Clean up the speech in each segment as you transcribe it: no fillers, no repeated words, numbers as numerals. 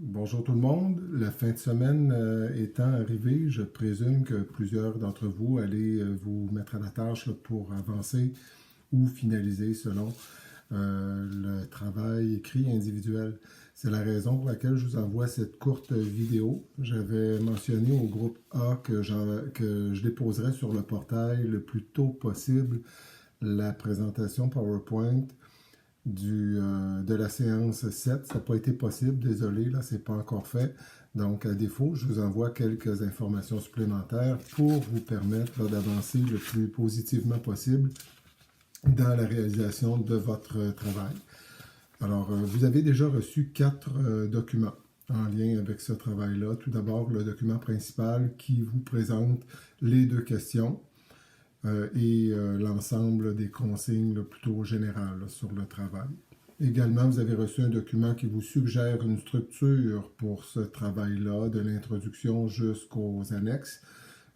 Bonjour tout le monde. La fin de semaine étant arrivée, je présume que plusieurs d'entre vous allez vous mettre à la tâche là, pour avancer ou finaliser selon le travail écrit individuel. C'est la raison pour laquelle je vous envoie cette courte vidéo. J'avais mentionné au groupe A que je déposerais sur le portail le plus tôt possible la présentation PowerPoint de la séance 7. Ça n'a pas été possible, désolé, là, c'est pas encore fait. Donc, à défaut, je vous envoie quelques informations supplémentaires pour vous permettre d'avancer le plus positivement possible dans la réalisation de votre travail. Alors, vous avez déjà reçu 4 documents en lien avec ce travail-là. Tout d'abord, le document principal qui vous présente les 2 questions et l'ensemble des consignes plutôt générales sur le travail. Également, vous avez reçu un document qui vous suggère une structure pour ce travail-là, de l'introduction jusqu'aux annexes.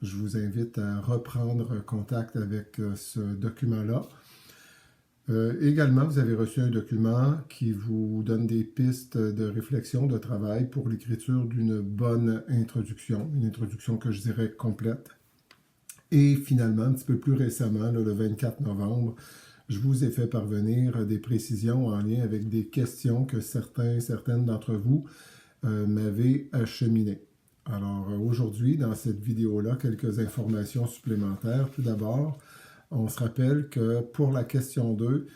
Je vous invite à reprendre contact avec ce document-là. Également, vous avez reçu un document qui vous donne des pistes de réflexion, de travail pour l'écriture d'une bonne introduction, une introduction que je dirais complète. Et finalement, un petit peu plus récemment, là, le 24 novembre, je vous ai fait parvenir des précisions en lien avec des questions que certaines d'entre vous m'avaient acheminées. Alors aujourd'hui, dans cette vidéo-là, quelques informations supplémentaires. Tout d'abord, on se rappelle que pour la question 2,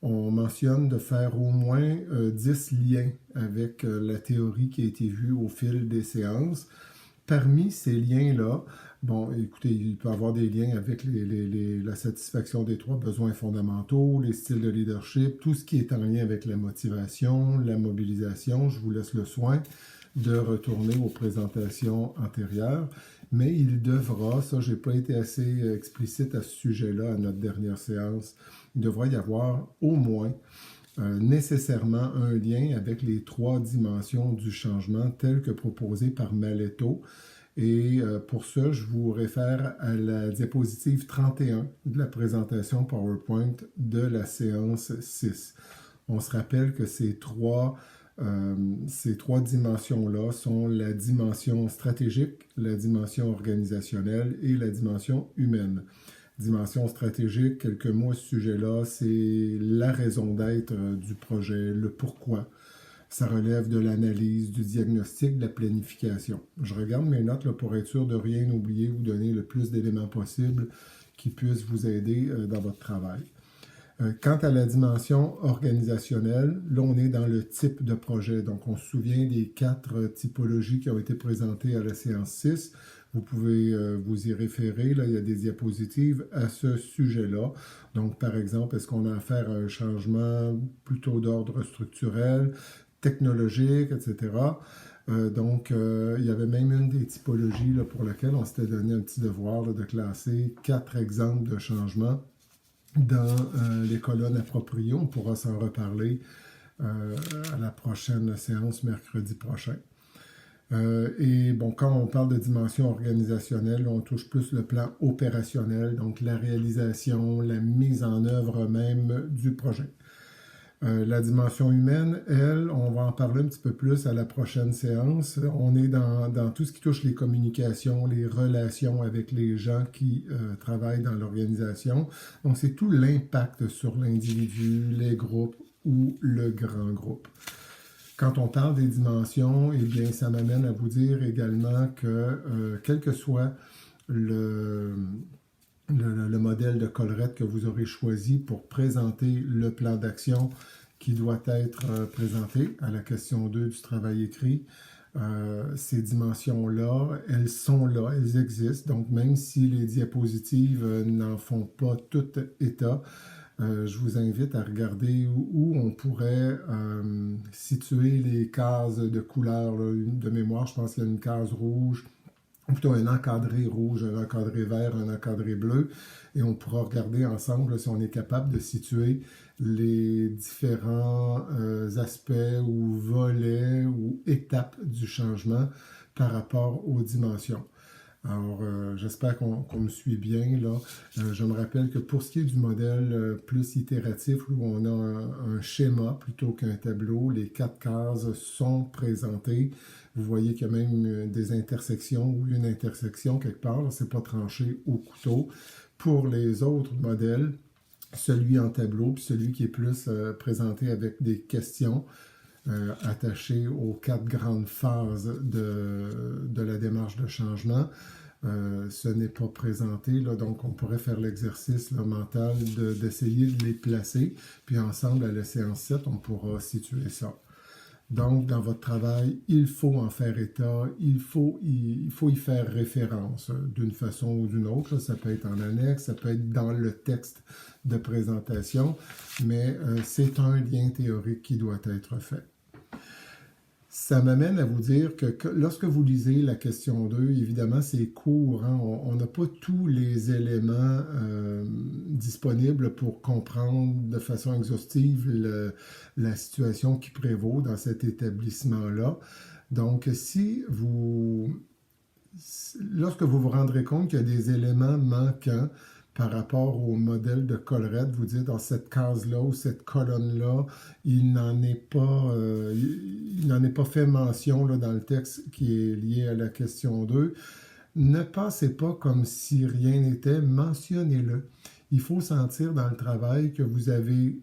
on mentionne de faire au moins 10 liens avec la théorie qui a été vue au fil des séances. Parmi ces liens-là, bon, écoutez, il peut y avoir des liens avec la satisfaction des 3 besoins fondamentaux, les styles de leadership, tout ce qui est en lien avec la motivation, la mobilisation. Je vous laisse le soin de retourner aux présentations antérieures, mais il devra, ça, je n'ai pas été assez explicite à ce sujet-là à notre dernière séance, il devra y avoir au moins nécessairement un lien avec les 3 dimensions du changement telles que proposées par Maletto. Et pour ça, je vous réfère à la diapositive 31 de la présentation PowerPoint de la séance 6. On se rappelle que ces trois dimensions-là sont la dimension stratégique, la dimension organisationnelle et la dimension humaine. Dimension stratégique, quelques mots à ce sujet-là, c'est la raison d'être du projet, le pourquoi. Ça relève de l'analyse, du diagnostic, de la planification. Je regarde mes notes là, pour être sûr de rien oublier, vous donner le plus d'éléments possibles qui puissent vous aider dans votre travail. Quant à la dimension organisationnelle, là on est dans le type de projet. Donc on se souvient des 4 typologies qui ont été présentées à la séance 6. Vous pouvez vous y référer, là, il y a des diapositives à ce sujet-là. Donc, par exemple, est-ce qu'on a affaire à un changement plutôt d'ordre structurel, technologique, etc. Donc, il y avait même une des typologies là, pour laquelle on s'était donné un petit devoir là, de classer 4 exemples de changements dans les colonnes appropriées. On pourra s'en reparler à la prochaine séance mercredi prochain. Et bon, quand on parle de dimension organisationnelle, on touche plus le plan opérationnel, donc la réalisation, la mise en œuvre même du projet. La dimension humaine, elle, on va en parler un petit peu plus à la prochaine séance. On est dans tout ce qui touche les communications, les relations avec les gens qui travaillent dans l'organisation. Donc, c'est tout l'impact sur l'individu, les groupes ou le grand groupe. Quand on parle des dimensions, eh bien, ça m'amène à vous dire également que quel que soit le modèle de collerette que vous aurez choisi pour présenter le plan d'action qui doit être présenté à la question 2 du travail écrit, ces dimensions-là, elles sont là, elles existent. Donc, même si les diapositives n'en font pas tout état, je vous invite à regarder où on pourrait situer les cases de couleur. Là. De mémoire, je pense qu'il y a une case rouge, ou plutôt un encadré rouge, un encadré vert, un encadré bleu. Et on pourra regarder ensemble là, si on est capable de situer les différents aspects ou volets ou étapes du changement par rapport aux dimensions. Alors, j'espère qu'on me suit bien là. Je me rappelle que pour ce qui est du modèle plus itératif, où on a un schéma plutôt qu'un tableau, les 4 cases sont présentées. Vous voyez qu'il y a même des intersections ou une intersection quelque part. C'est pas tranché au couteau. Pour les autres modèles, celui en tableau, puis celui qui est plus présenté avec des questions attachées aux 4 grandes phases de la démarche de changement. Ce n'est pas présenté, là, donc on pourrait faire l'exercice là, mental d'essayer de les placer, puis ensemble, à la séance 7, on pourra situer ça. Donc, dans votre travail, il faut en faire état, il faut y faire référence d'une façon ou d'une autre. Là, ça peut être en annexe, ça peut être dans le texte de présentation, mais c'est un lien théorique qui doit être fait. Ça m'amène à vous dire que lorsque vous lisez la question 2, évidemment, c'est court. Hein? On n'a pas tous les éléments disponibles pour comprendre de façon exhaustive la situation qui prévaut dans cet établissement-là. Donc, lorsque vous vous rendrez compte qu'il y a des éléments manquants par rapport au modèle de Collerette, vous dites dans cette case-là ou cette colonne-là, il n'en est pas fait mention là, dans le texte qui est lié à la question 2. Ne passez pas comme si rien n'était, mentionnez-le. Il faut sentir dans le travail que vous avez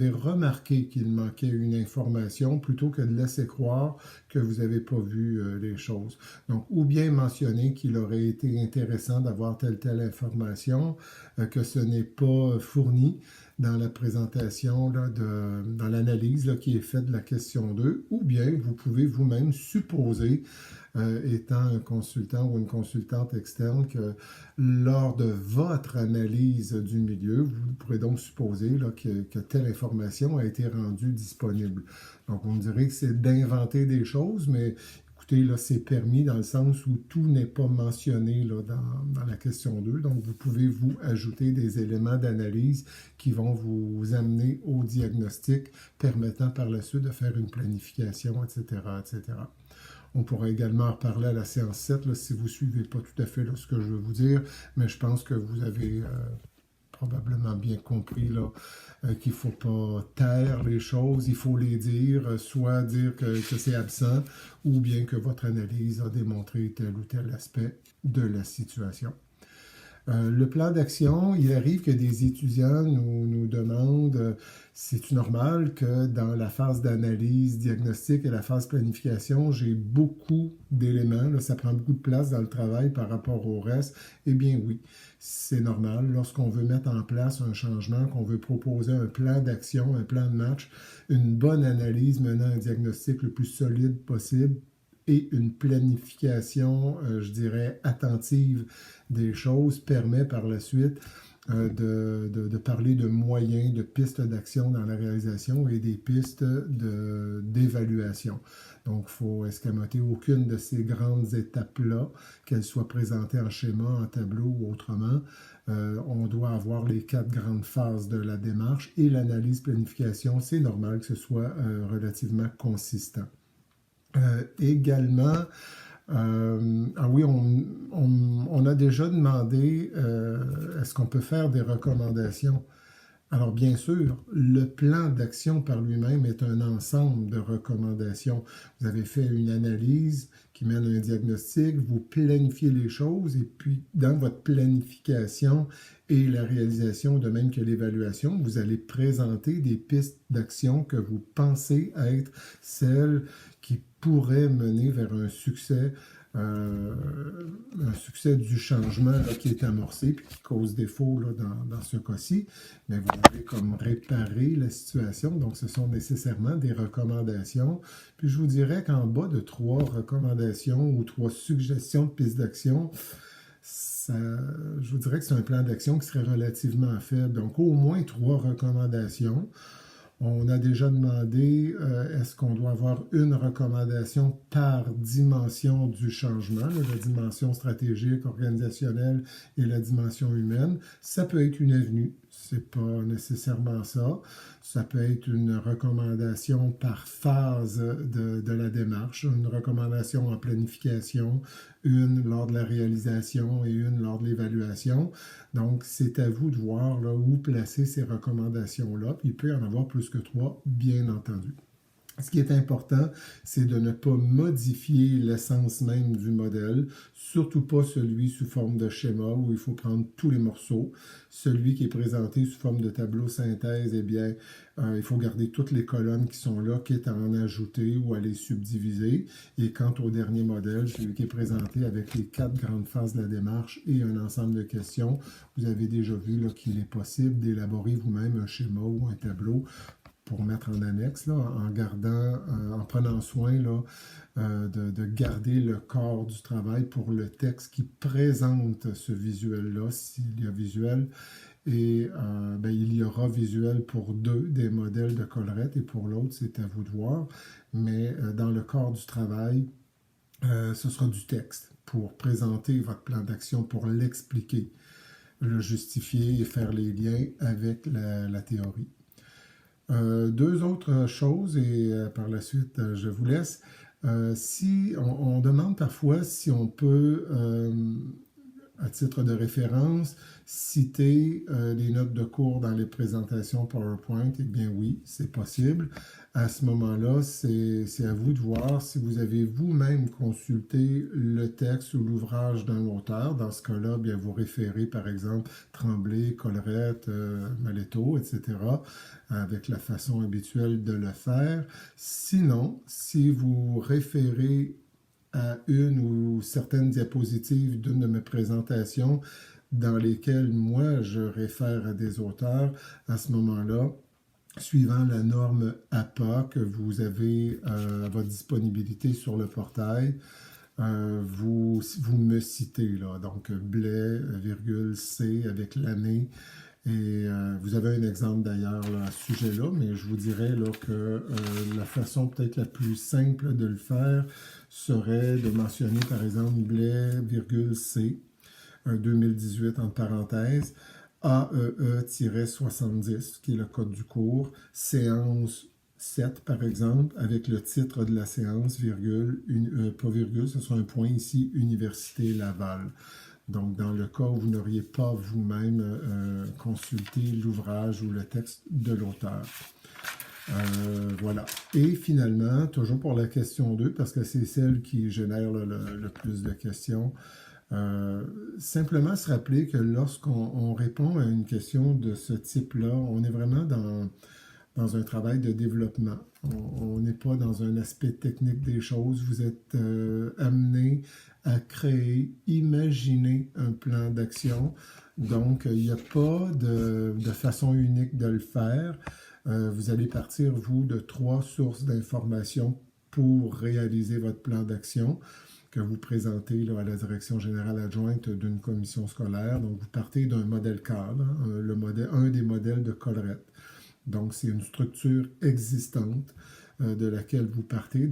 remarqué qu'il manquait une information plutôt que de laisser croire que vous n'avez pas vu les choses. Donc, ou bien mentionner qu'il aurait été intéressant d'avoir telle information, que ce n'est pas fourni dans la présentation, là, dans l'analyse là, qui est faite de la question 2, ou bien vous pouvez vous-même supposer étant un consultant ou une consultante externe, que lors de votre analyse du milieu, vous pourrez donc supposer là, que telle information a été rendue disponible. Donc, on dirait que c'est d'inventer des choses, mais écoutez, là, c'est permis dans le sens où tout n'est pas mentionné là, dans la question 2. Donc, vous pouvez vous ajouter des éléments d'analyse qui vont vous amener au diagnostic, permettant par la suite de faire une planification, etc., etc. On pourra également en reparler à la séance 7 là, si vous ne suivez pas tout à fait là, ce que je veux vous dire, mais je pense que vous avez probablement bien compris là, qu'il ne faut pas taire les choses, il faut les dire, soit dire que c'est absent, ou bien que votre analyse a démontré tel ou tel aspect de la situation. Le plan d'action, il arrive que des étudiants nous demandent c'est-tu normal que dans la phase d'analyse, diagnostic et la phase planification, j'ai beaucoup d'éléments, là, ça prend beaucoup de place dans le travail par rapport au reste? Eh bien oui, c'est normal. Lorsqu'on veut mettre en place un changement, qu'on veut proposer un plan d'action, un plan de match, une bonne analyse menant un diagnostic le plus solide possible, et une planification, je dirais, attentive des choses permet par la suite de parler de moyens, de pistes d'action dans la réalisation et des pistes d'évaluation. Donc, il faut escamoter aucune de ces grandes étapes-là, qu'elles soient présentées en schéma, en tableau ou autrement. On doit avoir les 4 grandes phases de la démarche et l'analyse planification, c'est normal que ce soit relativement consistant. Également, oui, on a déjà demandé est-ce qu'on peut faire des recommandations? Alors bien sûr, le plan d'action par lui-même est un ensemble de recommandations. Vous avez fait une analyse qui mène à un diagnostic, vous planifiez les choses et puis dans votre planification et la réalisation, de même que l'évaluation, vous allez présenter des pistes d'action que vous pensez être celles qui pourraient mener vers un succès du changement là, qui est amorcé puis qui cause défaut là, dans ce cas-ci, mais vous avez comme réparé la situation, donc ce sont nécessairement des recommandations. Puis je vous dirais qu'en bas de 3 recommandations ou 3 suggestions de pistes d'action, je vous dirais que c'est un plan d'action qui serait relativement faible. Donc au moins 3 recommandations. On a déjà demandé est-ce qu'on doit avoir une recommandation par dimension du changement, la dimension stratégique, organisationnelle et la dimension humaine. Ça peut être une avenue. c'est pas nécessairement ça. Ça peut être une recommandation par phase de la démarche, une recommandation en planification, une lors de la réalisation et une lors de l'évaluation. Donc, c'est à vous de voir là, où placer ces recommandations-là. Puis, il peut y en avoir plus que 3, bien entendu. Ce qui est important, c'est de ne pas modifier l'essence même du modèle, surtout pas celui sous forme de schéma où il faut prendre tous les morceaux. Celui qui est présenté sous forme de tableau synthèse, eh bien, il faut garder toutes les colonnes qui sont là, quitte à en ajouter ou à les subdiviser. Et quant au dernier modèle, celui qui est présenté avec les 4 grandes phases de la démarche et un ensemble de questions, vous avez déjà vu qu'il est possible d'élaborer vous-même un schéma ou un tableau pour mettre en annexe, là, en prenant soin là, de garder le corps du travail pour le texte qui présente ce visuel-là, s'il y a visuel. Et il y aura visuel pour 2 des modèles de collerette et pour l'autre, c'est à vous de voir. Mais dans le corps du travail, ce sera du texte pour présenter votre plan d'action, pour l'expliquer, le justifier et faire les liens avec la théorie. 2 autres choses et par la suite, je vous laisse. Si on demande parfois si on peut, à titre de référence, citer les notes de cours dans les présentations PowerPoint, eh bien oui, c'est possible. À ce moment-là, c'est à vous de voir si vous avez vous-même consulté le texte ou l'ouvrage d'un auteur. Dans ce cas-là, bien, vous référez par exemple Tremblay, Collerette, Maletto, etc., avec la façon habituelle de le faire. Sinon, si vous référez à une ou certaines diapositives d'une de mes présentations dans lesquelles moi je réfère à des auteurs, à ce moment-là, suivant la norme APA que vous avez à votre disponibilité sur le portail, vous me citez, là, donc Blais, virgule C avec l'année. Et vous avez un exemple d'ailleurs là, à ce sujet-là, mais je vous dirais là, que la façon peut-être la plus simple de le faire serait de mentionner par exemple Blais, virgule C, 2018 entre parenthèses, AEE-70, qui est le code du cours, séance 7 par exemple, avec le titre de la séance, virgule, pas virgule, ce sera un point ici, Université Laval. Donc, dans le cas où vous n'auriez pas vous-même consulté l'ouvrage ou le texte de l'auteur. Voilà. Et finalement, toujours pour la question 2, parce que c'est celle qui génère le plus de questions, simplement se rappeler que lorsqu'on répond à une question de ce type-là, on est vraiment dans un travail de développement. On n'est pas dans un aspect technique des choses. Vous êtes amené à créer, imaginer un plan d'action. Donc, il n'y a pas de façon unique de le faire. Vous allez partir, vous, de 3 sources d'informations pour réaliser votre plan d'action que vous présentez là, à la direction générale adjointe d'une commission scolaire. Donc, vous partez d'un modèle cadre, un des modèles de Collerette. Donc, c'est une structure existante de laquelle vous partez,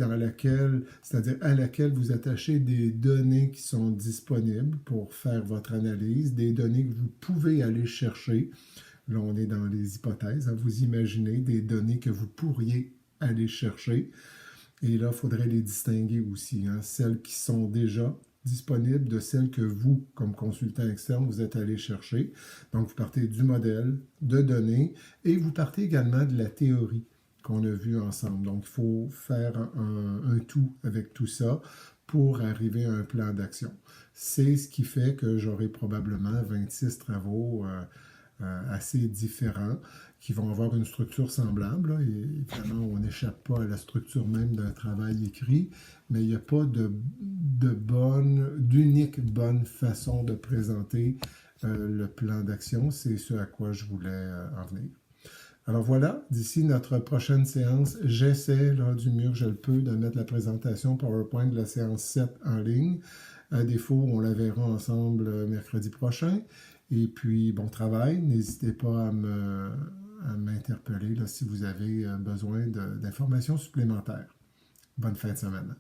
c'est-à-dire à laquelle vous attachez des données qui sont disponibles pour faire votre analyse, des données que vous pouvez aller chercher. Là, on est dans les hypothèses. Hein, vous imaginez des données que vous pourriez aller chercher. Et là, il faudrait les distinguer aussi. Hein, celles qui sont déjà disponibles de celles que vous, comme consultant externe, vous êtes allé chercher. Donc, vous partez du modèle, de données, et vous partez également de la théorie qu'on a vue ensemble. Donc, il faut faire un tout avec tout ça pour arriver à un plan d'action. C'est ce qui fait que j'aurai probablement 26 travaux assez différents qui vont avoir une structure semblable. Là. Et évidemment, on n'échappe pas à la structure même d'un travail écrit, mais il n'y a pas d'unique bonne façon de présenter le plan d'action. C'est ce à quoi je voulais en venir. Alors voilà, d'ici notre prochaine séance, j'essaie du mieux que je le peux de mettre la présentation PowerPoint de la séance 7 en ligne. À défaut, on la verra ensemble mercredi prochain. Et puis, bon travail. N'hésitez pas à m'interpeller si vous avez besoin d'informations supplémentaires. Bonne fin de semaine.